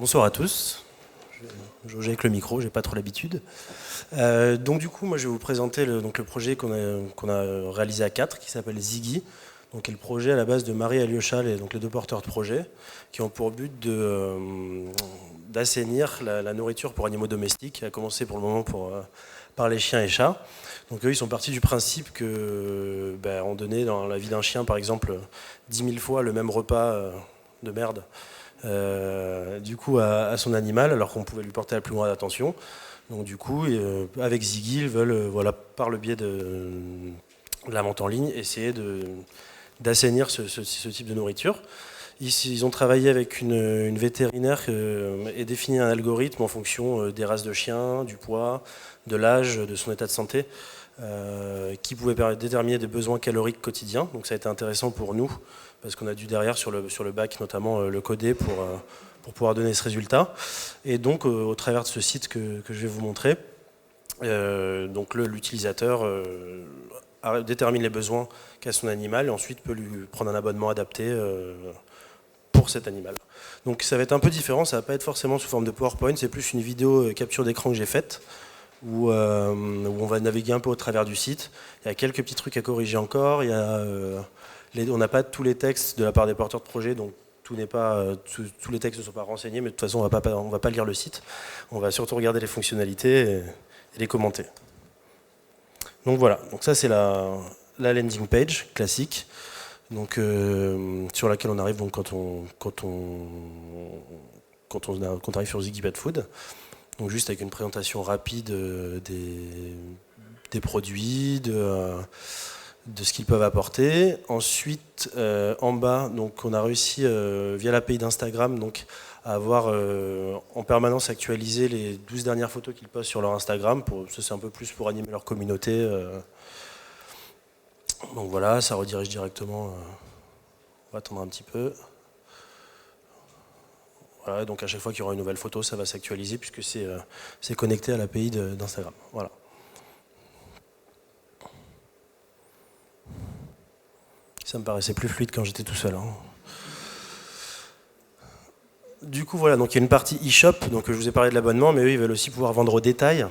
Bonsoir à tous. Je jauge avec le micro, j'ai pas trop l'habitude. Donc du coup, moi je vais vous présenter le projet qu'on a réalisé à 4, qui s'appelle Ziggy. Donc, est le projet à la base de Marie Alyosha, les deux porteurs de projet, qui ont pour but d'assainir la nourriture pour animaux domestiques, à commencer pour le moment par les chiens et chats. Donc eux, ils sont partis du principe que on donnait dans la vie d'un chien, par exemple, 10 000 fois le même repas de merde du coup à son animal, alors qu'on pouvait lui porter la plus grande attention. Donc du coup, avec Ziggy, ils veulent, par le biais de la vente en ligne, essayer d'assainir ce type de nourriture. Ils ont travaillé avec une vétérinaire et défini un algorithme en fonction des races de chiens, du poids, de l'âge, de son état de santé, qui pouvait déterminer des besoins caloriques quotidiens. Donc ça a été intéressant pour nous, parce qu'on a dû derrière sur le bac notamment le coder pour pouvoir donner ce résultat. Et donc au travers de ce site que je vais vous montrer, donc l'utilisateur détermine les besoins qu'a son animal et ensuite peut lui prendre un abonnement adapté pour cet animal. Donc ça va être un peu différent, ça va pas être forcément sous forme de PowerPoint, c'est plus une vidéo capture d'écran que j'ai faite où on va naviguer un peu au travers du site. Il y a quelques petits trucs à corriger encore, on n'a pas tous les textes de la part des porteurs de projet, donc tous les textes ne sont pas renseignés, mais de toute façon on va pas lire le site, on va surtout regarder les fonctionnalités et les commenter. Donc voilà, donc ça c'est la landing page classique, donc sur laquelle on arrive donc quand on arrive sur Ziggy Pet Food. Donc juste avec une présentation rapide des produits, de ce qu'ils peuvent apporter. Ensuite, en bas, donc on a réussi via l'API d'Instagram donc à avoir en permanence actualisé les 12 dernières photos qu'ils postent sur leur Instagram. Ça c'est un peu plus pour animer leur communauté. Donc voilà, ça redirige directement. On va attendre un petit peu. Voilà, donc à chaque fois qu'il y aura une nouvelle photo, ça va s'actualiser puisque c'est connecté à l'API d'Instagram. Voilà. Ça me paraissait plus fluide quand j'étais tout seul. Hein. Du coup, voilà, donc il y a une partie e-shop, donc je vous ai parlé de l'abonnement, mais eux, ils veulent aussi pouvoir vendre au détail.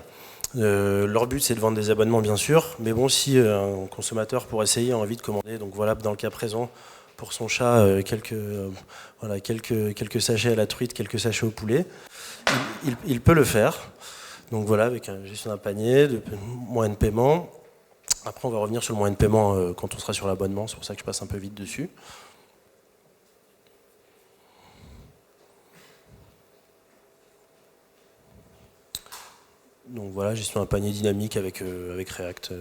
Leur but, c'est de vendre des abonnements, bien sûr, mais bon, si un consommateur, pour essayer, a envie de commander, donc voilà, dans le cas présent, pour son chat, quelques sachets à la truite, quelques sachets au poulet, il peut le faire. Donc voilà, avec une gestion d'un panier, de moyen de paiement. Après, on va revenir sur le moyen de paiement quand on sera sur l'abonnement, c'est pour ça que je passe un peu vite dessus. Donc voilà, gestion d'un panier dynamique avec React.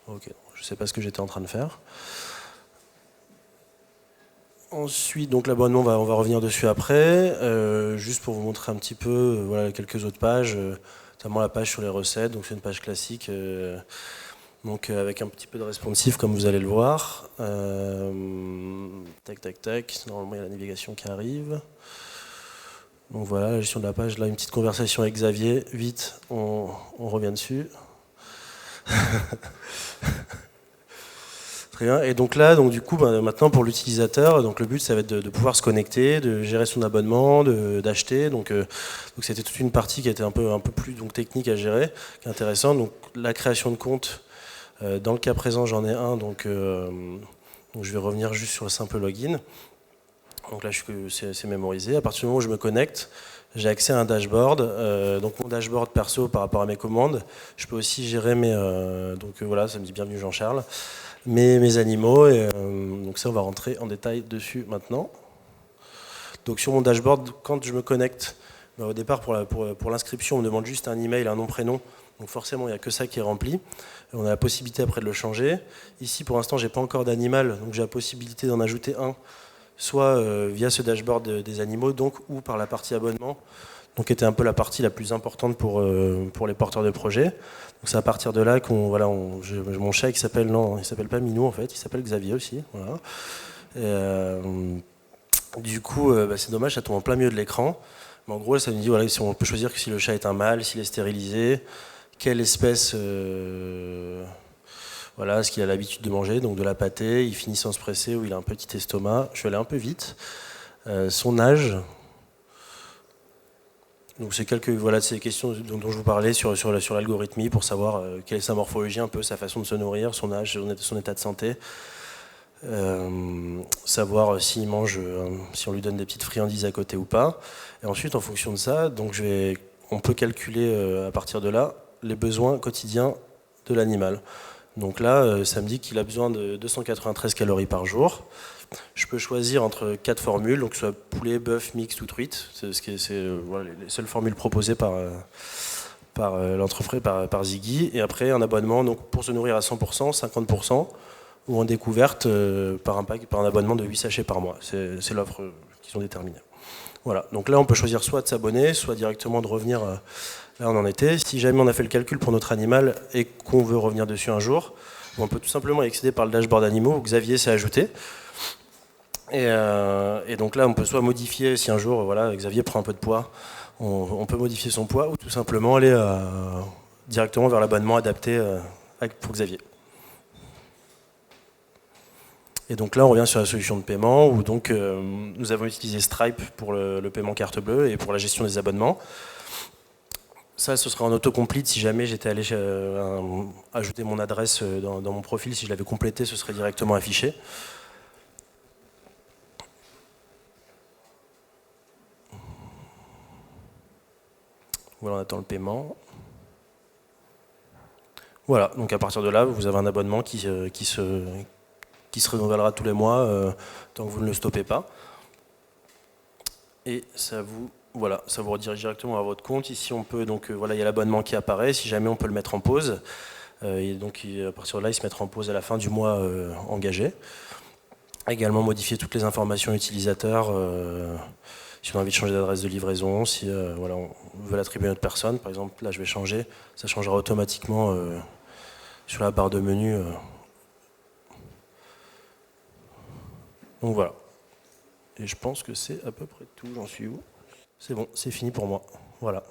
Ok, je ne sais pas ce que j'étais en train de faire. Ensuite, donc l'abonnement, on va revenir dessus après. Juste pour vous montrer un petit peu, voilà, quelques autres pages, notamment la page sur les recettes. Donc c'est une page classique, donc avec un petit peu de responsive comme vous allez le voir. Tac, tac, tac. Normalement, il y a la navigation qui arrive. Donc voilà, la gestion de la page. Là, une petite conversation avec Xavier. Vite, on revient dessus. Très bien. Et donc là, du coup, maintenant pour l'utilisateur, donc le but, ça va être de pouvoir se connecter, de gérer son abonnement, d'acheter. Donc c'était toute une partie qui était un peu plus technique à gérer, qui est intéressante. Donc la création de compte. Dans le cas présent, j'en ai un, donc je vais revenir juste sur le simple login. Donc là, c'est mémorisé. À partir du moment où je me connecte, j'ai accès à un dashboard. Donc mon dashboard perso par rapport à mes commandes. Je peux aussi gérer voilà, ça me dit bienvenue Jean-Charles. Mes animaux. Donc ça, on va rentrer en détail dessus maintenant. Donc sur mon dashboard, quand je me connecte, au départ pour l'inscription, on me demande juste un email, un nom, prénom. Donc forcément, il n'y a que ça qui est rempli. On a la possibilité après de le changer. Ici, pour l'instant, j'ai pas encore d'animal, donc j'ai la possibilité d'en ajouter un, soit via ce dashboard des animaux, donc ou par la partie abonnement, donc qui était un peu la partie la plus importante pour les porteurs de projet. Donc c'est à partir de là mon chat il s'appelle pas Minou en fait, il s'appelle Xavier aussi. Voilà. Du coup, c'est dommage, ça tombe en plein milieu de l'écran. Mais en gros, ça nous dit voilà, si on peut choisir si le chat est un mâle, s'il est stérilisé, quelle espèce, voilà, ce qu'il a l'habitude de manger, donc de la pâtée, il finit sans se presser ou il a un petit estomac. Je vais aller un peu vite. Son âge. Donc c'est ces questions dont je vous parlais sur l'algorithmie pour savoir quelle est sa morphologie, un peu sa façon de se nourrir, son âge, son état de santé. Savoir s'il mange, si on lui donne des petites friandises à côté ou pas. Et ensuite, en fonction de ça, on peut calculer à partir de là les besoins quotidiens de l'animal. Donc là, ça me dit qu'il a besoin de 293 calories par jour. Je peux choisir entre 4 formules, donc soit poulet, bœuf, mixte ou truite. C'est voilà, les seules formules proposées par l'entreprise, par Ziggy. Et après, un abonnement donc, pour se nourrir à 100%, 50%, ou en découverte par un abonnement de 8 sachets par mois. C'est l'offre qu'ils ont déterminée. Voilà, donc là on peut choisir soit de s'abonner, soit directement de revenir là on en était. Si jamais on a fait le calcul pour notre animal et qu'on veut revenir dessus un jour, on peut tout simplement y accéder par le dashboard animaux où Xavier s'est ajouté. Et donc là on peut soit modifier, si un jour voilà, Xavier prend un peu de poids, on peut modifier son poids ou tout simplement aller directement vers l'abonnement adapté pour Xavier. Et donc là, on revient sur la solution de paiement où donc, nous avons utilisé Stripe pour le paiement carte bleue et pour la gestion des abonnements. Ça, ce sera en autocomplete. Si jamais j'étais allé ajouter mon adresse dans mon profil, si je l'avais complété, ce serait directement affiché. Voilà, on attend le paiement. Voilà, donc à partir de là, vous avez un abonnement qui se renouvellera tous les mois tant que vous ne le stoppez pas. Et ça vous redirige directement à votre compte. Ici, on peut donc voilà, il y a l'abonnement qui apparaît. Si jamais on peut le mettre en pause, et donc à partir de là, il se mettra en pause à la fin du mois engagé. Également modifier toutes les informations utilisateurs. Si on a envie de changer d'adresse de livraison, si voilà, on veut l'attribuer à une autre personne, par exemple, là je vais changer, ça changera automatiquement sur la barre de menu. Donc voilà. Et je pense que c'est à peu près tout, j'en suis où? C'est bon, c'est fini pour moi. Voilà.